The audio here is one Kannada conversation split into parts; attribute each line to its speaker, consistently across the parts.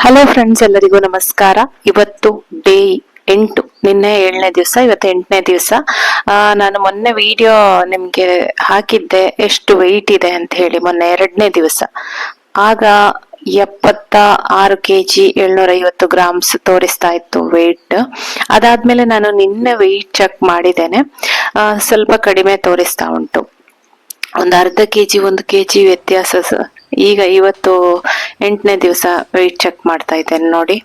Speaker 1: ಹಲೋ ಫ್ರೆಂಡ್ಸ್, ಎಲ್ಲರಿಗೂ ನಮಸ್ಕಾರ. ಇವತ್ತು ಡೇ 8, ನಿನ್ನೆ 7ನೇ ದಿವಸ, ಇವತ್ತು 8ನೇ ದಿವಸ. ನಾನು ಮೊನ್ನೆ ವಿಡಿಯೋ ನಿಮ್ಗೆ ಹಾಕಿದ್ದೆ ಎಷ್ಟು ವೆಯ್ಟ್ ಇದೆ ಅಂತ ಹೇಳಿ, ಮೊನ್ನೆ 2ನೇ ದಿವಸ. ಆಗ 76 kg 750 ಗ್ರಾಮ್ಸ್ ತೋರಿಸ್ತಾ ಇತ್ತು ವೆಯ್ಟ್. ಅದಾದ್ಮೇಲೆ ನಾನು ನಿನ್ನೆ ವೆಯ್ಟ್ ಚೆಕ್ ಮಾಡಿದ್ದೇನೆ, ಸ್ವಲ್ಪ ಕಡಿಮೆ ತೋರಿಸ್ತಾ ಉಂಟು. ಒಂದು ಅರ್ಧ ಕೆಜಿ 1 kg ವ್ಯತ್ಯಾಸ. ಈಗ ಇವತ್ತು 8ನೇ ದಿವಸ ವೆಯ್ಟ್ ಚೆಕ್ ಮಾಡ್ತಾ ಇದ್ದೇನೆ ನೋಡಿ.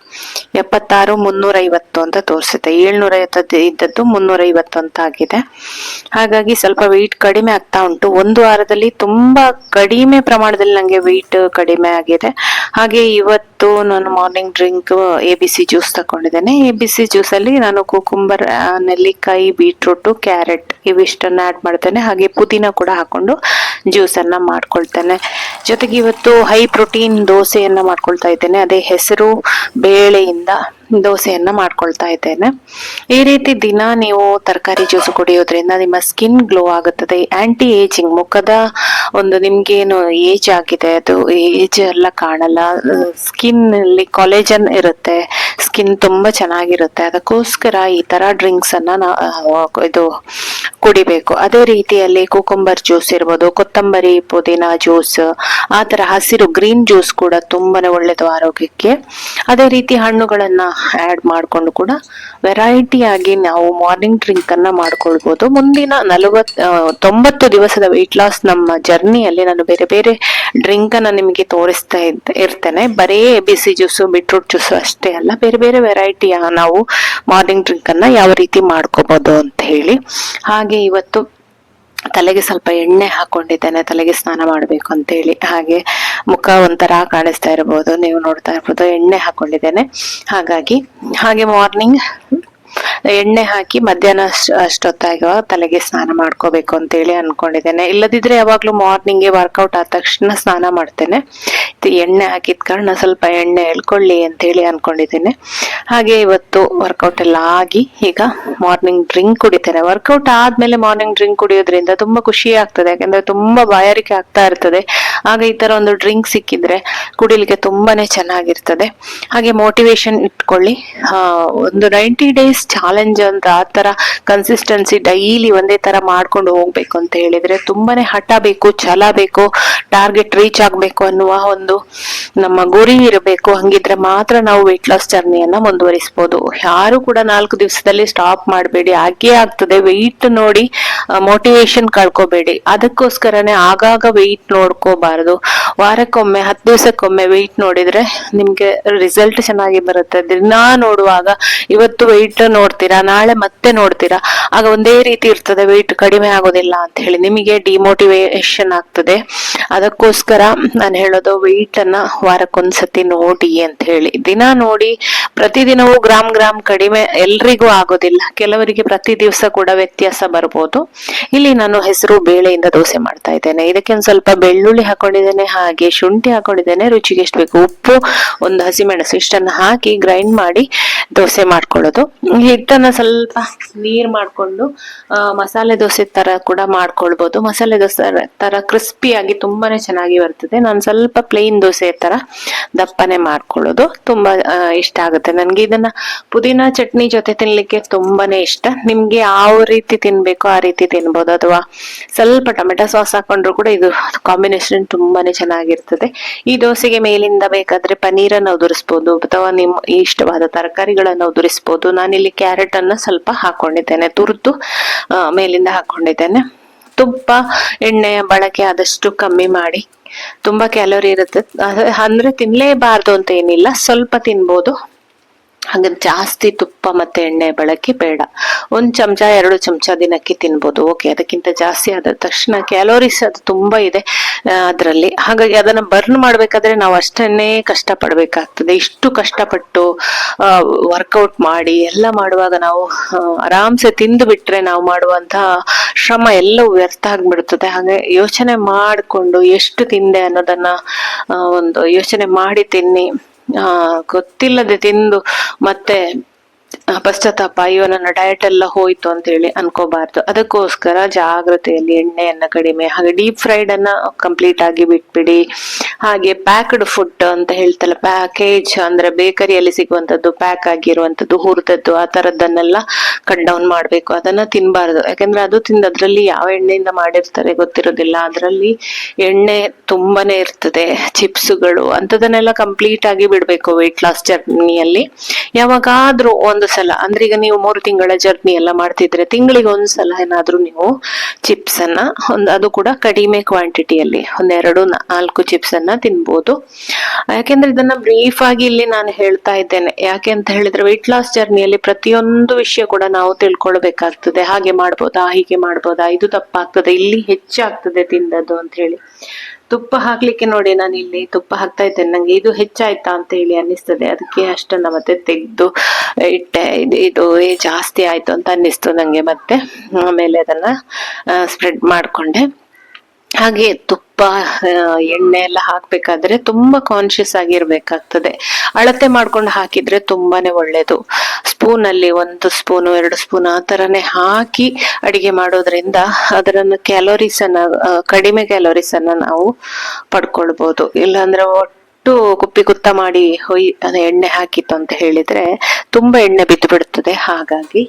Speaker 1: 76 350 ಅಂತ ತೋರಿಸುತ್ತೆ. 750 ಇದ್ದದ್ದು 350 ಅಂತ ಆಗಿದೆ. ಹಾಗಾಗಿ ಸ್ವಲ್ಪ ವೆಯ್ಟ್ ಕಡಿಮೆ ಆಗ್ತಾ ಉಂಟು. ಒಂದು ವಾರದಲ್ಲಿ ತುಂಬಾ ಕಡಿಮೆ ಪ್ರಮಾಣದಲ್ಲಿ ನಂಗೆ ವೆಯ್ಟ್ ಕಡಿಮೆ ಆಗಿದೆ. ಹಾಗೆ ಇವತ್ತು ನಾನು ಮಾರ್ನಿಂಗ್ ಡ್ರಿಂಕ್ ABC ಜ್ಯೂಸ್ ತಕೊಂಡಿದ್ದೇನೆ. ABC ಜ್ಯೂಸ್ ಅಲ್ಲಿ ನಾನು ಕುಕುಂಬರ್, ನೆಲ್ಲಿಕಾಯಿ, ಬೀಟ್ರೂಟ್, ಕ್ಯಾರೆಟ್ ಇವಿಷ್ಟನ್ನ ಆಡ್ ಮಾಡ್ತೇನೆ. ಹಾಗೆ ಪುದೀನ ಕೂಡ ಹಾಕೊಂಡು ಜ್ಯೂಸ್ ಅನ್ನ ಮಾಡ್ಕೊಳ್ತೇನೆ. ಜೊತೆಗೆ ಇವತ್ತು ಹೈ ಪ್ರೋಟೀನ್ ದೋಸೆಯನ್ನ ಮಾಡ್ಕೊಳ್ತಾ ಇದ್ದೇನೆ. ಅದೇ ಹೆಸರು ಬೇಳೆಯಿಂದ ದೋಸೆಯನ್ನ ಮಾಡ್ಕೊಳ್ತಾ ಇದ್ದೇನೆ. ಈ ರೀತಿ ದಿನ ನೀವು ತರಕಾರಿ ಜ್ಯೂಸ್ ಕುಡಿಯೋದ್ರಿಂದ ನಿಮ್ಮ ಸ್ಕಿನ್ ಗ್ಲೋ ಆಗುತ್ತದೆ. ಆಂಟಿ ಏಜಿಂಗ್, ಮುಖದ ಒಂದು ನಿಮ್ಗೇನು ಏಜ್ ಆಗಿದೆ ಅದು ಏಜ್ ಎಲ್ಲ ಕಾಣಲ್ಲ. ಸ್ಕಿನ್ ಅಲ್ಲಿ ಕಾಲೇಜನ್ ಇರುತ್ತೆ, ಸ್ಕಿನ್ ತುಂಬಾ ಚೆನ್ನಾಗಿರುತ್ತೆ. ಅದಕ್ಕೋಸ್ಕರ ಈ ತರ ಡ್ರಿಂಕ್ಸ್ ಅನ್ನ ಇದು ಕುಡಿಬೇಕು. ಅದೇ ರೀತಿಯಲ್ಲಿ ಕುಕುಂಬರ್ ಜ್ಯೂಸ್ ಇರ್ಬೋದು, ಕೊತ್ತಂಬರಿ ಪುದೀನ ಜ್ಯೂಸ್, ಆ ತರ ಹಸಿರು ಗ್ರೀನ್ ಜ್ಯೂಸ್ ಕೂಡ ತುಂಬಾನೇ ಒಳ್ಳೇದು ಆರೋಗ್ಯಕ್ಕೆ. ಅದೇ ರೀತಿ ಹಣ್ಣುಗಳನ್ನ ಆಡ್ ಮಾಡ್ಕೊಂಡು ಕೂಡ ವೆರೈಟಿ ಆಗಿ ನಾವು ಮಾರ್ನಿಂಗ್ ಡ್ರಿಂಕ್ ಅನ್ನ ಮಾಡ್ಕೊಳ್ಬಹುದು. ಮುಂದಿನ 90 ದಿವಸದ ವೆಯ್ಟ್ ಲಾಸ್ ನಮ್ಮ ಜರ್ನಿಯಲ್ಲಿ ನಾನು ಬೇರೆ ಬೇರೆ ಡ್ರಿಂಕ್ ಅನ್ನ ನಿಮಗೆ ತೋರಿಸ್ತಾ ಇರ್ತೇನೆ. ಬರೀ ABC ಜ್ಯೂಸ್, ಬೀಟ್ರೂಟ್ ಜ್ಯೂಸ್ ಅಷ್ಟೇ ಅಲ್ಲ, ಬೇರೆ ಬೇರೆ ವೆರೈಟಿಯ ನಾವು ಮಾರ್ನಿಂಗ್ ಡ್ರಿಂಕ್ ಅನ್ನ ಯಾವ ರೀತಿ ಮಾಡ್ಕೋಬಹುದು ಅಂತ ಹೇಳಿ. ಹಾಗೆ ಇವತ್ತು ತಲೆಗೆ ಸ್ವಲ್ಪ ಎಣ್ಣೆ ಹಾಕೊಂಡಿದ್ದೇನೆ, ತಲೆಗೆ ಸ್ನಾನ ಮಾಡ್ಬೇಕು ಅಂತ ಹೇಳಿ. ಹಾಗೆ ಮುಖ ಒಂಥರ ಕಾಣಿಸ್ತಾ ಇರಬಹುದು, ನೀವು ನೋಡ್ತಾ ಇರ್ಬೋದು. ಎಣ್ಣೆ ಹಾಕೊಂಡಿದ್ದೇನೆ. ಹಾಗೆ ಮಾರ್ನಿಂಗ್ ಎಣ್ಣೆ ಹಾಕಿ ಮಧ್ಯಾಹ್ನ ಅಷ್ಟೊತ್ತಾಗ ತಲೆಗೆ ಸ್ನಾನ ಮಾಡ್ಕೋಬೇಕು ಅಂತ ಹೇಳಿ ಅನ್ಕೊಂಡಿದ್ದೇನೆ. ಇಲ್ಲದಿದ್ರೆ ಯಾವಾಗ್ಲೂ ಮಾರ್ನಿಂಗ್ ವರ್ಕೌಟ್ ಆದ ತಕ್ಷಣ ಸ್ನಾನ ಮಾಡ್ತೇನೆ. ಎಣ್ಣೆ ಹಾಕಿದ ಕಾರಣ ಸ್ವಲ್ಪ ಎಣ್ಣೆ ಎಳ್ಕೊಳ್ಳಿ ಅಂತ ಹೇಳಿ ಅನ್ಕೊಂಡಿದ್ದೇನೆ. ಹಾಗೆ ಇವತ್ತು ವರ್ಕೌಟ್ ಎಲ್ಲ ಆಗಿ ಈಗ ಮಾರ್ನಿಂಗ್ ಡ್ರಿಂಕ್ ಕುಡಿತೇನೆ. ವರ್ಕೌಟ್ ಆದ್ಮೇಲೆ ಮಾರ್ನಿಂಗ್ ಡ್ರಿಂಕ್ ಕುಡಿಯೋದ್ರಿಂದ ತುಂಬಾ ಖುಷಿ ಆಗ್ತದೆ, ಯಾಕಂದ್ರೆ ತುಂಬಾ ಬಾಯಾರಿಕೆ ಆಗ್ತಾ ಇರ್ತದೆ. ಆಗ ಈ ತರ ಒಂದು ಡ್ರಿಂಕ್ ಸಿಕ್ಕಿದ್ರೆ ಕುಡಿಲಿಕ್ಕೆ ತುಂಬಾನೇ ಚೆನ್ನಾಗಿರ್ತದೆ. ಹಾಗೆ ಮೋಟಿವೇಶನ್ ಇಟ್ಕೊಳ್ಳಿ. ಒಂದು 90 days ಚಾಲೆಂಜ್ ಅಂತ ಆ ತರ ಕನ್ಸಿಸ್ಟೆನ್ಸಿ ಡೈಲಿ ಒಂದೇ ತರ ಮಾಡ್ಕೊಂಡು ಹೋಗ್ಬೇಕು ಅಂತ ಹೇಳಿದ್ರೆ ತುಂಬಾನೇ ಹಠ ಬೇಕು, ಛಲ ಬೇಕು, ಟಾರ್ಗೆಟ್ ರೀಚ್ ಆಗ್ಬೇಕು ಅನ್ನುವ ಒಂದು ನಮ್ಮ ಗುರಿ ಇರಬೇಕು. ಹಂಗಿದ್ರೆ ಮಾತ್ರ ನಾವು ವೆಯ್ಟ್ ಲಾಸ್ ಜರ್ನಿಯನ್ನ ಮುಂದುವರಿಸಬಹುದು. ಯಾರು ಕೂಡ 4 ದಿವಸದಲ್ಲಿ ಸ್ಟಾಪ್ ಮಾಡಬೇಡಿ, ಹಾಗೇ ಆಗ್ತದೆ. ವೆಯ್ಟ್ ನೋಡಿ ಮೋಟಿವೇಶನ್ ಕಳ್ಕೋಬೇಡಿ. ಅದಕ್ಕೋಸ್ಕರನೇ ಆಗಾಗ ವೆಯ್ಟ್ ನೋಡ್ಕೋಬಾರದು. ವಾರಕ್ಕೊಮ್ಮೆ 10 ದಿವಸಕ್ಕೊಮ್ಮೆ ವೆಯ್ಟ್ ನೋಡಿದ್ರೆ ನಿಮ್ಗೆ ರಿಸಲ್ಟ್ ಚೆನ್ನಾಗಿ ಬರುತ್ತೆ. ದಿನಾ ನೋಡುವಾಗ ಇವತ್ತು ವೆಯ್ಟ್ ನೋಡ್ತೀರಾ, ನಾಳೆ ಮತ್ತೆ ನೋಡ್ತೀರಾ, ಆಗ ಒಂದೇ ರೀತಿ ಇರ್ತದೆ, ವೆಯ್ಟ್ ಕಡಿಮೆ ಆಗೋದಿಲ್ಲ ಅಂತ ಹೇಳಿ ನಿಮಗೆ ಡಿಮೋಟಿವೇಶನ್ ಆಗ್ತದೆ. ಅದಕ್ಕೋಸ್ಕರ ನಾನು ಹೇಳೋದು, ವೆಯ್ಟ್ ಅನ್ನ ವಾರಕ್ಕೊಂದ್ಸತಿ ನೋಡಿ ಅಂತ ಹೇಳಿ. ದಿನ ನೋಡಿ, ಪ್ರತಿದಿನವೂ ಗ್ರಾಮ್ ಕಡಿಮೆ ಎಲ್ರಿಗೂ ಆಗೋದಿಲ್ಲ. ಕೆಲವರಿಗೆ ಪ್ರತಿ ದಿವಸ ಕೂಡ ವ್ಯತ್ಯಾಸ ಬರ್ಬೋದು. ಇಲ್ಲಿ ನಾನು ಹೆಸರು ಬೇಳೆಯಿಂದ ದೋಸೆ ಮಾಡ್ತಾ ಇದ್ದೇನೆ. ಇದಕ್ಕೆ ಒಂದು ಸ್ವಲ್ಪ ಬೆಳ್ಳುಳ್ಳಿ ಹಾಕೊಂಡಿದ್ದೇನೆ, ಹಾಗೆ ಶುಂಠಿ ಹಾಕೊಂಡಿದ್ದೇನೆ, ರುಚಿಗೆ ಎಷ್ಟು ಬೇಕು ಉಪ್ಪು, ಒಂದು ಹಸಿಮೆಣಸು, ಇಷ್ಟನ್ನ ಹಾಕಿ ಗ್ರೈಂಡ್ ಮಾಡಿ ದೋಸೆ ಮಾಡ್ಕೊಳ್ಳೋದು. ಹಿಟ್ಟನ್ನ ಸ್ವಲ್ಪ ನೀರ್ ಮಾಡ್ಕೊಂಡು ಮಸಾಲೆ ದೋಸೆ ತರ ಕೂಡ ಮಾಡ್ಕೊಳ್ಬಹುದು. ಮಸಾಲೆ ದೋಸೆ ತರ ಕ್ರಿಸ್ಪಿಯಾಗಿ ತುಂಬಾನೇ ಚೆನ್ನಾಗಿ ಬರ್ತದೆ. ನಾನು ಸ್ವಲ್ಪ ಪ್ಲೇನ್ ದೋಸೆ ತರ ದಪ್ಪನೆ ಮಾಡ್ಕೊಳ್ಳೋದು ತುಂಬಾ ಇಷ್ಟ ಆಗುತ್ತೆ ನನ್ಗೆ. ಇದನ್ನ ಪುದೀನ ಚಟ್ನಿ ಜೊತೆ ತಿನ್ಲಿಕ್ಕೆ ತುಂಬಾನೇ ಇಷ್ಟ. ನಿಮ್ಗೆ ಯಾವ ರೀತಿ ತಿನ್ಬೇಕು ಆ ರೀತಿ ತಿನ್ಬೋದು, ಅಥವಾ ಸ್ವಲ್ಪ ಟೊಮೆಟೊ ಸಾಸ್ ಹಾಕೊಂಡ್ರು ಕೂಡ ಇದು ಕಾಂಬಿನೇಷನ್ ತುಂಬಾನೇ ಚೆನ್ನಾಗಿರ್ತದೆ. ಈ ದೋಸೆಗೆ ಮೇಲಿಂದ ಬೇಕಾದ್ರೆ ಪನ್ನೀರನ್ನು ಉದುರಿಸಬಹುದು, ಅಥವಾ ನಿಮ್ಮ ಇಷ್ಟವಾದ ತರಕಾರಿಗಳನ್ನು ಉದುರಿಸಬಹುದು. ನಾನಿಲ್ಲಿ ಕ್ಯಾರೆಟ್ ಅನ್ನ ಸ್ವಲ್ಪ ಹಾಕೊಂಡಿದ್ದೇನೆ, ತುರ್ದು ಮೇಲಿಂದ ಹಾಕೊಂಡಿದ್ದೇನೆ. ತುಪ್ಪ ಎಣ್ಣೆಯ ಬಳಕೆ ಆದಷ್ಟು ಕಮ್ಮಿ ಮಾಡಿ. ತುಂಬಾ ಕ್ಯಾಲೋರಿ ಇರುತ್ತೆ, ಅಂದ್ರೆ ತಿನ್ಲೇಬಾರ್ದು ಅಂತ ಏನಿಲ್ಲ, ಸ್ವಲ್ಪ ತಿನ್ಬೋದು. ಹಾಗೆ ಜಾಸ್ತಿ ತುಪ್ಪ ಮತ್ತೆ ಎಣ್ಣೆ ಬಳಕೆ ಬೇಡ. 1 ಚಮಚ 2 ಚಮಚ ದಿನಕ್ಕೆ ತಿನ್ಬೋದು, ಓಕೆ. ಅದಕ್ಕಿಂತ ಜಾಸ್ತಿ ಆದ ತಕ್ಷಣ ಕ್ಯಾಲೋರೀಸ್ ಅದು ತುಂಬಾ ಇದೆ ಅದರಲ್ಲಿ. ಹಾಗಾಗಿ ಅದನ್ನ ಬರ್ನ್ ಮಾಡ್ಬೇಕಾದ್ರೆ ನಾವು ಅಷ್ಟನ್ನೇ ಕಷ್ಟ ಪಡ್ಬೇಕಾಗ್ತದೆ. ಇಷ್ಟು ಕಷ್ಟಪಟ್ಟು ವರ್ಕೌಟ್ ಮಾಡಿ ಎಲ್ಲ ಮಾಡುವಾಗ ನಾವು ಆರಾಮ್ಸೆ ತಿಂದು ಬಿಟ್ರೆ ನಾವು ಮಾಡುವಂತಹ ಶ್ರಮ ಎಲ್ಲವೂ ವ್ಯರ್ಥ ಆಗ್ಬಿಡ್ತದೆ. ಹಾಗೆ ಯೋಚನೆ ಮಾಡಿಕೊಂಡು ಎಷ್ಟು ತಿಂದೆ ಅನ್ನೋದನ್ನ ಒಂದು ಯೋಚನೆ ಮಾಡಿ ತಿನ್ನಿ. ಗೊತ್ತಿಲ್ಲದೆ ತಿಂದು ಮತ್ತೆ ಪಶ್ಚಾತ್ತಾಪ, ಅಯ್ಯೋ ನನ್ನ ಡಯಟ್ ಎಲ್ಲ ಹೋಯ್ತು ಅಂತ ಹೇಳಿ ಅನ್ಕೋಬಾರ್ದು. ಅದಕ್ಕೋಸ್ಕರ ಜಾಗ್ರತೆಯಲ್ಲಿ ಎಣ್ಣೆಯನ್ನ ಕಡಿಮೆ, ಹಾಗೆ ಡೀಪ್ ಫ್ರೈಡ್ ಅನ್ನ ಕಂಪ್ಲೀಟ್ ಆಗಿ ಬಿಟ್ಬಿಡಿ. ಹಾಗೆ ಪ್ಯಾಕ್ಡ್ ಫುಡ್ ಅಂತ ಹೇಳ್ತಲ್ಲ, ಪ್ಯಾಕೇಜ್ ಅಂದ್ರೆ ಬೇಕರಿಯಲ್ಲಿ ಸಿಗುವಂತದ್ದು, ಪ್ಯಾಕ್ ಆಗಿರುವಂತದ್ದು, ಹುರಿದದ್ದು, ಆ ತರದ್ದನ್ನೆಲ್ಲ ಕಟ್ ಡೌನ್ ಮಾಡ್ಬೇಕು. ಅದನ್ನ ತಿನ್ಬಾರ್ದು. ಯಾಕಂದ್ರೆ ಅದು ತಿಂದ ಅದ್ರಲ್ಲಿ ಯಾವ ಎಣ್ಣೆಯಿಂದ ಮಾಡಿರ್ತಾರೆ ಗೊತ್ತಿರೋದಿಲ್ಲ. ಅದ್ರಲ್ಲಿ ಎಣ್ಣೆ ತುಂಬಾನೇ ಇರ್ತದೆ. ಚಿಪ್ಸ್ಗಳು ಅಂತದನ್ನೆಲ್ಲ ಕಂಪ್ಲೀಟ್ ಆಗಿ ಬಿಡ್ಬೇಕು ವೆಯ್ಟ್ ಲಾಸ್ ಜರ್ನಿಯಲ್ಲಿ. ಯಾವಾಗಾದ್ರೂ ಒಂದು ಸಲ, ಅಂದ್ರೆ ಈಗ ನೀವು 3 ತಿಂಗಳ ಜರ್ನಿ ಎಲ್ಲ ಮಾಡ್ತಿದ್ರೆ ತಿಂಗಳಿಗೆ ಒಂದ್ಸಲ ಏನಾದ್ರೂ ನೀವು ಚಿಪ್ಸ್ ಅನ್ನ ಅದು ಕೂಡ ಕಡಿಮೆ ಕ್ವಾಂಟಿಟಿಯಲ್ಲಿ 1-2-4 ಚಿಪ್ಸ್ ಅನ್ನ ತಿನ್ಬೋದು. ಯಾಕೆಂದ್ರೆ ಇದನ್ನ ಬ್ರೀಫ್ ಆಗಿ ಇಲ್ಲಿ ನಾನು ಹೇಳ್ತಾ ಇದ್ದೇನೆ. ಯಾಕೆ ಅಂತ ಹೇಳಿದ್ರೆ ವೆಯ್ಟ್ ಲಾಸ್ ಜರ್ನಿಯಲ್ಲಿ ಪ್ರತಿಯೊಂದು ವಿಷಯ ಕೂಡ ನಾವು ತಿಳ್ಕೊಳ್ಬೇಕಾಗ್ತದೆ. ಹಾಗೆ ಮಾಡ್ಬೋದಾ, ಹೀಗೆ ಮಾಡ್ಬೋದಾ, ಇದು ತಪ್ಪಾಗ್ತದೆ, ಇಲ್ಲಿ ಹೆಚ್ಚಾಗ್ತದೆ ತಿಂದದ್ದು ಅಂತ ಹೇಳಿ. ತುಪ್ಪ ಹಾಕ್ಲಿಕ್ಕೆ ನೋಡಿ, ನಾನು ಇಲ್ಲಿ ತುಪ್ಪ ಹಾಕ್ತಾ ಇದ್ದೇನೆ, ನಂಗೆ ಇದು ಹೆಚ್ಚಾಯ್ತಾ ಅಂತ ಹೇಳಿ ಅನ್ನಿಸ್ತದೆ. ಅದಕ್ಕೆ ಅಷ್ಟನ್ನ ಮತ್ತೆ ತೆಗೆದು ಇಟ್ಟೆ. ಇದು ಜಾಸ್ತಿ ಆಯ್ತು ಅಂತ ಅನ್ನಿಸ್ತು ನಂಗೆ. ಮತ್ತೆ ಆಮೇಲೆ ಅದನ್ನ ಸ್ಪ್ರೆಡ್ ಮಾಡ್ಕೊಂಡೆ. ಹಾಗೆ ತುಪ್ಪ ಎಣ್ಣೆ ಎಲ್ಲ ಹಾಕ್ಬೇಕಾದ್ರೆ ತುಂಬಾ ಕಾನ್ಶಿಯಸ್ ಆಗಿರ್ಬೇಕಾಗ್ತದೆ. ಅಳತೆ ಮಾಡ್ಕೊಂಡು ಹಾಕಿದ್ರೆ ತುಂಬಾನೇ ಒಳ್ಳೇದು. ಸ್ಪೂನ್ ಅಲ್ಲಿ 1 ಸ್ಪೂನು 2 ಸ್ಪೂನ್ ಆ ತರನೇ ಹಾಕಿ ಅಡಿಗೆ ಮಾಡೋದ್ರಿಂದ ಅದರನ್ನ ಕ್ಯಾಲೋರೀಸ್ ಅನ್ನ ಕಡಿಮೆ ಕ್ಯಾಲೋರೀಸ್ ಅನ್ನ ನಾವು ಪಡ್ಕೊಳ್ಬಹುದು. ಇಲ್ಲಾಂದ್ರೆ ಒಟ್ಟು ಕುಪ್ಪಿ ಕುತ್ತ ಮಾಡಿ ಎಣ್ಣೆ ಹಾಕಿತ್ತು ಅಂತ ಹೇಳಿದ್ರೆ ತುಂಬಾ ಎಣ್ಣೆ ಬಿದ್ದು ಬಿಡ್ತದೆ. ಹಾಗೆ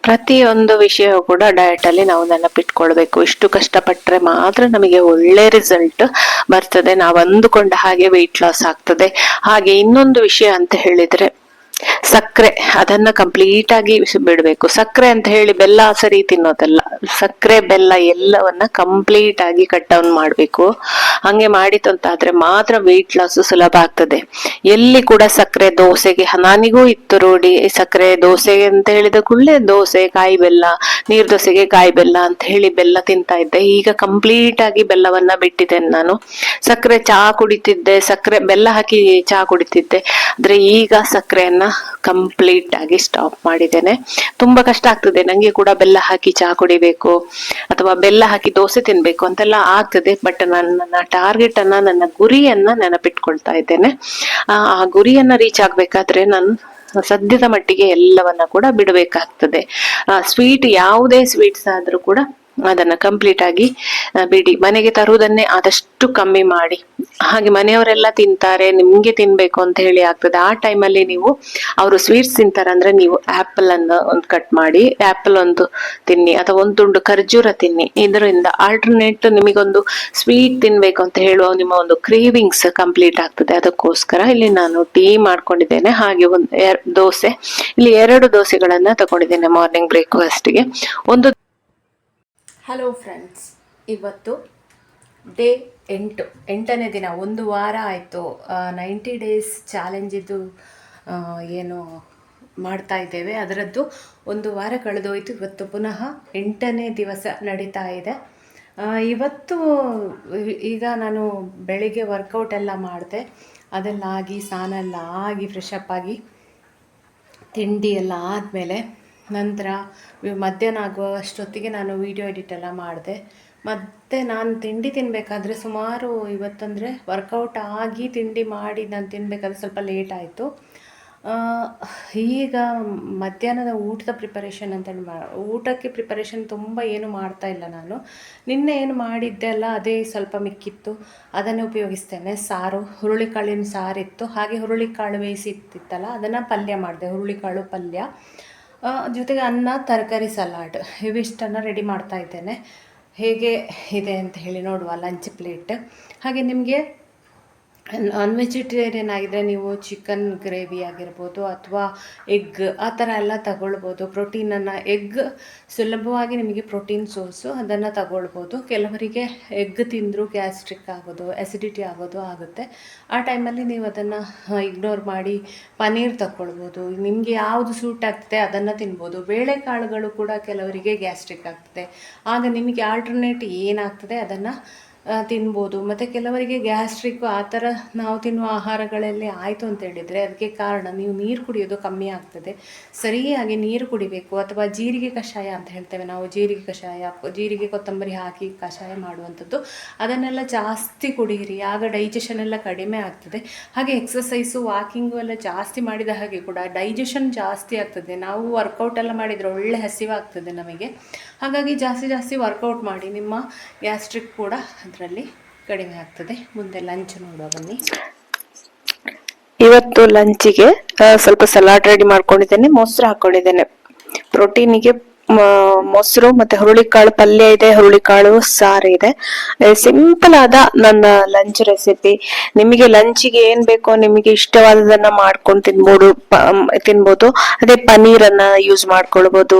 Speaker 1: ಪ್ರತಿಯೊಂದು ವಿಷಯ ಕೂಡ ಡಯಟ್ ಅಲ್ಲಿ ನಾವು ನೆನಪಿಟ್ಕೊಳ್ಬೇಕು. ಇಷ್ಟು ಕಷ್ಟಪಟ್ರೆ ಮಾತ್ರ ನಮಗೆ ಒಳ್ಳೆ ರಿಸಲ್ಟ್ ಬರ್ತದೆ, ನಾವು ಅಂದುಕೊಂಡ ಹಾಗೆ ವೆಯ್ಟ್ ಲಾಸ್ ಆಗ್ತದೆ. ಹಾಗೆ ಇನ್ನೊಂದು ವಿಷಯ ಅಂತ ಹೇಳಿದ್ರೆ ಸಕ್ಕರೆ, ಅದನ್ನ ಕಂಪ್ಲೀಟ್ ಆಗಿ ಬಿಡ್ಬೇಕು. ಸಕ್ಕರೆ ಅಂತ ಹೇಳಿ ಬೆಲ್ಲ ಸರಿ ತಿನ್ನೋದಲ್ಲ, ಸಕ್ಕರೆ ಬೆಲ್ಲ ಎಲ್ಲವನ್ನ ಕಂಪ್ಲೀಟ್ ಆಗಿ ಕಟ್ ಡೌನ್ ಮಾಡ್ಬೇಕು. ಹಂಗೆ ಮಾಡಿತು ಅಂತಾದ್ರೆ ಮಾತ್ರ ವೆಯ್ಟ್ ಲಾಸ್ ಸುಲಭ ಆಗ್ತದೆ. ಎಲ್ಲಿ ಕೂಡ ಸಕ್ಕರೆ ದೋಸೆಗೆ, ನಾನಿಗೂ ಇತ್ತು ರೂಢಿ, ಸಕ್ಕರೆ ದೋಸೆ ಅಂತ ಹೇಳಿದ ಕೂಡಲೇ ದೋಸೆ ಕಾಯಿ ಬೆಲ್ಲ, ನೀರ್ ದೋಸೆಗೆ ಕಾಯಿ ಬೆಲ್ಲ ಅಂತ ಹೇಳಿ ಬೆಲ್ಲ ತಿಂತಾ ಇದ್ದೆ. ಈಗ ಕಂಪ್ಲೀಟ್ ಆಗಿ ಬೆಲ್ಲವನ್ನ ಬಿಟ್ಟಿದ್ದೇನೆ ನಾನು. ಸಕ್ಕರೆ ಚಹಾ ಕುಡಿತಿದ್ದೆ, ಸಕ್ಕರೆ ಬೆಲ್ಲ ಹಾಕಿ ಚಹಾ ಕುಡಿತಿದ್ದೆ, ಆದ್ರೆ ಈಗ ಸಕ್ಕರೆಯನ್ನ ಕಂಪ್ಲೀಟ್ ಆಗಿ ಸ್ಟಾಪ್ ಮಾಡಿದ್ದೇನೆ. ತುಂಬಾ ಕಷ್ಟ ಆಗ್ತದೆ ನಂಗೆ ಕೂಡ ಬೆಲ್ಲ ಹಾಕಿ ಚಹಾ ಕುಡಿಬೇಕು ಅಥವಾ ಬೆಲ್ಲ ಹಾಕಿ ದೋಸೆ ತಿನ್ಬೇಕು ಅಂತೆಲ್ಲ ಆಗ್ತದೆ. ಬಟ್ ನನ್ನ ಟಾರ್ಗೆಟ್ ಅನ್ನ, ನನ್ನ ಗುರಿಯನ್ನ ನೆನಪಿಟ್ಕೊಳ್ತಾ ಇದ್ದೇನೆ. ಆ ಗುರಿಯನ್ನ ರೀಚ್ ಆಗ್ಬೇಕಾದ್ರೆ ನಾನು ಸದ್ಯದ ಮಟ್ಟಿಗೆ ಎಲ್ಲವನ್ನ ಕೂಡ ಬಿಡಬೇಕಾಗ್ತದೆ. ಸ್ವೀಟ್, ಯಾವುದೇ ಸ್ವೀಟ್ಸ್ ಆದ್ರೂ ಕೂಡ ಅದನ್ನ ಕಂಪ್ಲೀಟ್ ಆಗಿ ಬಿಡಿ. ಮನೆಗೆ ತರುವುದನ್ನೇ ಆದಷ್ಟು ಕಮ್ಮಿ ಮಾಡಿ. ಹಾಗೆ ಮನೆಯವರೆಲ್ಲ ತಿಂತಾರೆ, ನಿಮ್ಗೆ ತಿನ್ಬೇಕು ಅಂತ ಹೇಳಿ ಆಗ್ತದೆ. ಆ ಟೈಮಲ್ಲಿ ನೀವು, ಅವರು ಸ್ವೀಟ್ಸ್ ತಿಂತಾರೆ ಅಂದ್ರೆ ನೀವು ಆಪಲ್ ಅನ್ನ ಒಂದು ಕಟ್ ಮಾಡಿ ಆಪಲ್ ಒಂದು ತಿನ್ನಿ, ಅಥವಾ ಒಂದು ತುಂಡು ಖರ್ಜೂರ ತಿನ್ನಿ. ಇದರಿಂದ ಆಲ್ಟರ್ನೇಟ್ ನಿಮಗೊಂದು ಸ್ವೀಟ್ ತಿನ್ಬೇಕು ಅಂತ ಹೇಳುವ ನಿಮ್ಮ ಒಂದು ಕ್ರೇವಿಂಗ್ಸ್ ಕಂಪ್ಲೀಟ್ ಆಗ್ತದೆ. ಅದಕ್ಕೋಸ್ಕರ ಇಲ್ಲಿ ನಾನು ಟೀ ಮಾಡ್ಕೊಂಡಿದ್ದೇನೆ. ಹಾಗೆ ದೋಸೆ, ಇಲ್ಲಿ 2 ದೋಸೆಗಳನ್ನ ತಗೊಂಡಿದ್ದೇನೆ ಮಾರ್ನಿಂಗ್ ಬ್ರೇಕ್ಫಾಸ್ಟ್ಗೆ. ಒಂದು
Speaker 2: ಹಲೋ ಫ್ರೆಂಡ್ಸ್, ಇವತ್ತು ಡೇ 8ನೇ ದಿನ. 1 ವಾರ ಆಯಿತು 90 ಡೇಸ್ ಚಾಲೆಂಜಿದ್ದು ಏನು ಮಾಡ್ತಾ ಇದ್ದೇವೆ, ಅದರದ್ದು 1 ವಾರ ಕಳೆದೋಯ್ತು. ಇವತ್ತು ಪುನಃ 8ನೇ ದಿವಸ ನಡೀತಾ ಇದೆ. ಇವತ್ತು ಈಗ ನಾನು ಬೆಳಿಗ್ಗೆ ವರ್ಕೌಟ್ ಎಲ್ಲ ಮಾಡಿದೆ, ಅದೆಲ್ಲ ಆಗಿ ಸ್ನಾನ ಎಲ್ಲ ಆಗಿ ಫ್ರೆಶ್ ಅಪ್ ಆಗಿ ತಿಂಡಿ ಎಲ್ಲ ಆದಮೇಲೆ ನಂತರ ಮಧ್ಯಾಹ್ನ ಆಗುವಷ್ಟೊತ್ತಿಗೆ ನಾನು ವಿಡಿಯೋ ಎಡಿಟ್ ಎಲ್ಲ ಮಾಡಿದೆ. ಮತ್ತು ನಾನು ತಿಂಡಿ ತಿನ್ನಬೇಕಾದ್ರೆ ಸುಮಾರು, ಇವತ್ತಂದರೆ ವರ್ಕೌಟ್ ಆಗಿ ತಿಂಡಿ ಮಾಡಿ ನಾನು ತಿನ್ನಬೇಕಾದ್ರೆ ಸ್ವಲ್ಪ ಲೇಟ್ ಆಯಿತು. ಈಗ ಮಧ್ಯಾಹ್ನದ ಊಟದ ಪ್ರಿಪರೇಷನ್ ಅಂತೇಳಿ ಊಟಕ್ಕೆ ಪ್ರಿಪರೇಷನ್ ತುಂಬ ಏನು ಮಾಡ್ತಾ ಇಲ್ಲ ನಾನು. ನಿನ್ನೆ ಏನು ಮಾಡಿದ್ದೆ ಅಲ್ಲ, ಅದೇ ಸ್ವಲ್ಪ ಮಿಕ್ಕಿತ್ತು, ಅದನ್ನೇ ಉಪಯೋಗಿಸ್ತೇನೆ. ಸಾರು, ಹುರುಳಿಕಾಳಿನ ಸಾರಿತ್ತು, ಹಾಗೆ ಹುರುಳಿಕಾಳು ಬೇಯಿಸಿತ್ತಿತ್ತಲ್ಲ ಅದನ್ನು ಪಲ್ಯ ಮಾಡಿದೆ, ಹುರುಳಿಕಾಳು ಪಲ್ಯ, ಜೊತೆಗೆ ಅನ್ನ, ತರಕಾರಿ, ಸಲಾಡ್, ಇವಿಷ್ಟನ್ನು ರೆಡಿ ಮಾಡ್ತಾ ಇದ್ದೇನೆ. ಹೇಗೆ ಇದೆ ಅಂತ ಹೇಳಿ ನೋಡುವ ಲಂಚ್ ಪ್ಲೇಟ್. ಹಾಗೆ ನಿಮಗೆ ನಾನ್ ವೆಜಿಟೇರಿಯನ್ ಆಗಿದ್ದರೆ ನೀವು ಚಿಕನ್ ಗ್ರೇವಿ ಆಗಿರ್ಬೋದು ಅಥವಾ ಎಗ್ ಆ ಥರ ಎಲ್ಲ ತಗೊಳ್ಬೋದು. ಪ್ರೋಟೀನನ್ನು, ಎಗ್ ಸುಲಭವಾಗಿ ನಿಮಗೆ ಪ್ರೋಟೀನ್ ಸೋರ್ಸು, ಅದನ್ನು ತಗೊಳ್ಬೋದು. ಕೆಲವರಿಗೆ ಎಗ್ ತಿಂದರೂ ಗ್ಯಾಸ್ಟ್ರಿಕ್ ಆಗೋದು, ಆ್ಯಸಿಡಿಟಿ ಆಗೋದು ಆಗುತ್ತೆ. ಆ ಟೈಮಲ್ಲಿ ನೀವು ಅದನ್ನು ಇಗ್ನೋರ್ ಮಾಡಿ ಪನ್ನೀರ್ ತಗೊಳ್ಬೋದು. ನಿಮಗೆ ಯಾವುದು ಸೂಟ್ ಆಗ್ತದೆ ಅದನ್ನು ತಿನ್ಬೋದು. ಬೇಳೆಕಾಳುಗಳು ಕೂಡ ಕೆಲವರಿಗೆ ಗ್ಯಾಸ್ಟ್ರಿಕ್ ಆಗ್ತದೆ. ಆಗ ನಿಮಗೆ ಆಲ್ಟರ್ನೇಟ್ ಏನಾಗ್ತದೆ ಅದನ್ನು ತಿನ್ಬೋದು. ಮತ್ತು ಕೆಲವರಿಗೆ ಗ್ಯಾಸ್ಟ್ರಿಕ್ಕು ಆ ಥರ ನಾವು ತಿನ್ನುವ ಆಹಾರಗಳಲ್ಲಿ ಆಯಿತು ಅಂತ ಹೇಳಿದರೆ ಅದಕ್ಕೆ ಕಾರಣ ನೀವು ನೀರು ಕುಡಿಯೋದು ಕಮ್ಮಿ ಆಗ್ತದೆ. ಸರಿಯಾಗಿ ನೀರು ಕುಡಿಬೇಕು. ಅಥವಾ ಜೀರಿಗೆ ಕಷಾಯ ಅಂತ ಹೇಳ್ತೇವೆ ನಾವು, ಜೀರಿಗೆ ಕಷಾಯ, ಜೀರಿಗೆ ಕೊತ್ತಂಬರಿ ಹಾಕಿ ಕಷಾಯ ಮಾಡುವಂಥದ್ದು, ಅದನ್ನೆಲ್ಲ ಜಾಸ್ತಿ ಕುಡಿಯಿರಿ. ಆಗ ಡೈಜೆಷನ್ ಎಲ್ಲ ಕಡಿಮೆ ಆಗ್ತದೆ. ಹಾಗೆ ಎಕ್ಸಸೈಸು ವಾಕಿಂಗು ಎಲ್ಲ ಜಾಸ್ತಿ ಮಾಡಿದ ಹಾಗೆ ಕೂಡ ಡೈಜೆಷನ್ ಜಾಸ್ತಿ ಆಗ್ತದೆ. ನಾವು ವರ್ಕೌಟ್ ಎಲ್ಲ ಮಾಡಿದರೆ ಒಳ್ಳೆ ಹಸಿವಾಗ್ತದೆ ನಮಗೆ. ಹಾಗಾಗಿ ಜಾಸ್ತಿ ವರ್ಕೌಟ್ ಮಾಡಿ, ನಿಮ್ಮ ಗ್ಯಾಸ್ಟ್ರಿಕ್ ಕೂಡ ಅದರಲ್ಲಿ ಕಡಿಮೆ ಆಗ್ತದೆ. ಮುಂದೆ ಲಂಚ್ ನೋಡುವ ಬನ್ನಿ.
Speaker 1: ಇವತ್ತು ಲಂಚಿಗೆ ಸ್ವಲ್ಪ ಸಲಾಡ್ ರೆಡಿ ಮಾಡ್ಕೊಂಡಿದ್ದೇನೆ, ಮೊಸರು ಹಾಕೊಂಡಿದ್ದೇನೆ. ಪ್ರೋಟೀನಿಗೆ ಮೊಸರು ಮತ್ತೆ ಹುರುಳಿಕಾಳು ಪಲ್ಯ ಇದೆ, ಹುರುಳಿಕಾಳು ಸಾರು ಇದೆ. ಸಿಂಪಲ್ ಆದ ನನ್ನ ಲಂಚ್ ರೆಸಿಪಿ. ನಿಮಗೆ ಲಂಚಿಗೆ ಏನ್ ಬೇಕೋ ನಿಮಗೆ ಇಷ್ಟವಾದದನ್ನ ಮಾಡ್ಕೊಂಡು ತಿನ್ಬೋದು. ಅದೇ ಪನ್ನೀರನ್ನ ಯೂಸ್ ಮಾಡ್ಕೊಳ್ಬಹುದು.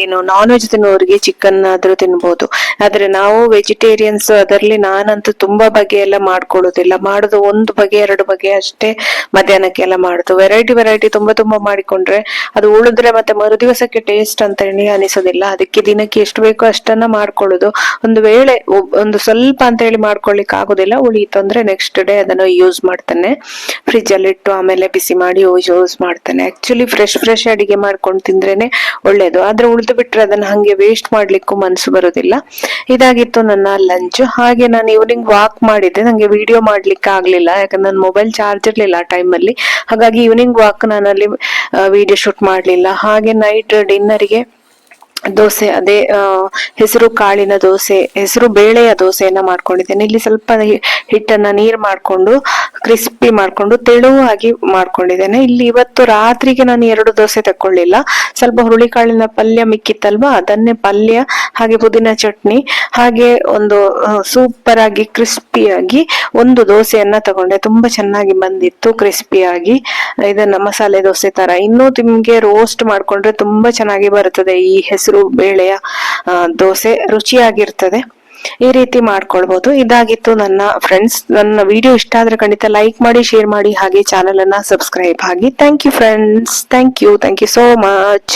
Speaker 1: ಏನು ನಾನ್ ವೆಜ್ ತಿನ್ನೋರಿಗೆ ಚಿಕನ್ ಆದ್ರೂ ತಿನ್ಬೋದು. ಆದ್ರೆ ನಾವು ವೆಜಿಟೇರಿಯನ್ಸ್, ಅದರಲ್ಲಿ ನಾನಂತೂ ತುಂಬಾ ಬಗೆ ಎಲ್ಲ ಮಾಡ್ಕೊಳ್ಳೋದಿಲ್ಲ. ಮಾಡೋದು ಒಂದು ಬಗೆ ಎರಡು ಬಗೆ ಅಷ್ಟೇ, ಮಧ್ಯಾಹ್ನಕ್ಕೆಲ್ಲ ಮಾಡುದು. ವೆರೈಟಿ ತುಂಬಾ ಮಾಡಿಕೊಂಡ್ರೆ ಅದು ಉಳಿದ್ರೆ ಮತ್ತೆ ಮರುದಿವಸಕ್ಕೆ ಟೇಸ್ಟ್ ಅಂತ ಹೇಳಿ ಅನಿಸೋದಿಲ್ಲ. ಅದಕ್ಕೆ ದಿನಕ್ಕೆ ಎಷ್ಟು ಬೇಕೋ ಅಷ್ಟನ್ನ ಮಾಡ್ಕೊಳ್ಳೋದು. ಒಂದು ವೇಳೆ ಒಂದು ಸ್ವಲ್ಪ ಅಂತ ಹೇಳಿ ಮಾಡ್ಕೊಳ್ಲಿಕ್ಕೆ ಆಗೋದಿಲ್ಲ, ಉಳಿಯಿತು ಅಂದ್ರೆ ನೆಕ್ಸ್ಟ್ ಡೇ ಅದನ್ನು ಯೂಸ್ ಮಾಡ್ತಾನೆ. ಫ್ರಿಜ್ ಅಲ್ಲಿ ಇಟ್ಟು ಆಮೇಲೆ ಬಿಸಿ ಮಾಡಿ ಯೂಸ್ ಮಾಡ್ತಾನೆ. ಆಕ್ಚುಲಿ ಫ್ರೆಶ್ ಅಡಿಗೆ ಮಾಡ್ಕೊಂಡು ತಿಂದ್ರೇನೆ ಒಳ್ಳೇದು. ಆದ್ರೆ ಉಳಿದು ಬಿಟ್ರೆ ಅದನ್ನ ಹಂಗೆ ವೇಸ್ಟ್ ಮಾಡ್ಲಿಕ್ಕೂ ಮನ್ಸು ಬರೋದಿಲ್ಲ. ಇದಾಗಿತ್ತು ನನ್ನ ಲಂಚ್. ಹಾಗೆ ನಾನು ಈವ್ನಿಂಗ್ ವಾಕ್ ಮಾಡಿದ್ದೆ. ನಂಗೆ ವಿಡಿಯೋ ಮಾಡ್ಲಿಕ್ಕೆ ಆಗ್ಲಿಲ್ಲ, ಯಾಕಂದ್ರೆ ನನ್ನ ಮೊಬೈಲ್ ಚಾರ್ಜ್ ಇರ್ಲಿಲ್ಲ ಆ ಟೈಮಲ್ಲಿ. ಹಾಗಾಗಿ ಈವ್ನಿಂಗ್ ವಾಕ್ ನಾನಲ್ಲಿ ವಿಡಿಯೋ ಶೂಟ್ ಮಾಡ್ಲಿಲ್ಲ. ಹಾಗೆ ನೈಟ್ ಡಿನ್ನರ್ಗೆ ದೋಸೆ, ಅದೇ ಹೆಸರು ಕಾಳಿನ ದೋಸೆ, ಹೆಸರು ಬೇಳೆಯ ದೋಸೆಯನ್ನ ಮಾಡ್ಕೊಂಡಿದ್ದೇನೆ. ಇಲ್ಲಿ ಸ್ವಲ್ಪ ಹಿಟ್ಟನ್ನ ನೀರ್ ಮಾಡ್ಕೊಂಡು ಕ್ರಿಸ್ಪಿ ಮಾಡ್ಕೊಂಡು ತೆಳುವಾಗಿ ಮಾಡ್ಕೊಂಡಿದ್ದೇನೆ. ಇಲ್ಲಿ ಇವತ್ತು ರಾತ್ರಿಗೆ ನಾನು 2 ದೋಸೆ ತಕೊಳ್ಳಿಲ್ಲ. ಸ್ವಲ್ಪ ಹುರುಳಿಕಾಳಿನ ಪಲ್ಯ ಮಿಕ್ಕಿತ್ತಲ್ವಾ, ಅದನ್ನೇ ಪಲ್ಯ ಹಾಗೆ ಪುದೀನ ಚಟ್ನಿ ಹಾಗೆ ಒಂದು ಸೂಪರ್ ಆಗಿ ಕ್ರಿಸ್ಪಿಯಾಗಿ ಒಂದು ದೋಸೆಯನ್ನ ತಗೊಂಡೆ. ತುಂಬಾ ಚೆನ್ನಾಗಿ ಬಂದಿತ್ತು ಕ್ರಿಸ್ಪಿಯಾಗಿ. ಇದನ್ನ ಮಸಾಲೆ ದೋಸೆ ತರ. ಇನ್ನೂ ನಿಮ್ಗೆ ರೋಸ್ಟ್ ಮಾಡ್ಕೊಂಡ್ರೆ ತುಂಬಾ ಚೆನ್ನಾಗಿ ಬರುತ್ತದೆ ಈ ಹೆಸರು ಬೇಳೆಯ ದೋಸೆ, ರುಚಿಯಾಗಿರ್ತದೆ. ಈ ರೀತಿ ಮಾಡ್ಕೊಳ್ಬಹುದು. ಇದಾಗಿತ್ತು ನನ್ನ ಫ್ರೆಂಡ್ಸ್. ನನ್ನ ವಿಡಿಯೋ ಇಷ್ಟ ಆದ್ರೆ ಖಂಡಿತ ಲೈಕ್ ಮಾಡಿ, ಶೇರ್ ಮಾಡಿ, ಹಾಗೆ ಚಾನೆಲ್ ಅನ್ನ ಸಬ್ಸ್ಕ್ರೈಬ್ ಆಗಿ. Thank you friends, thank you so much.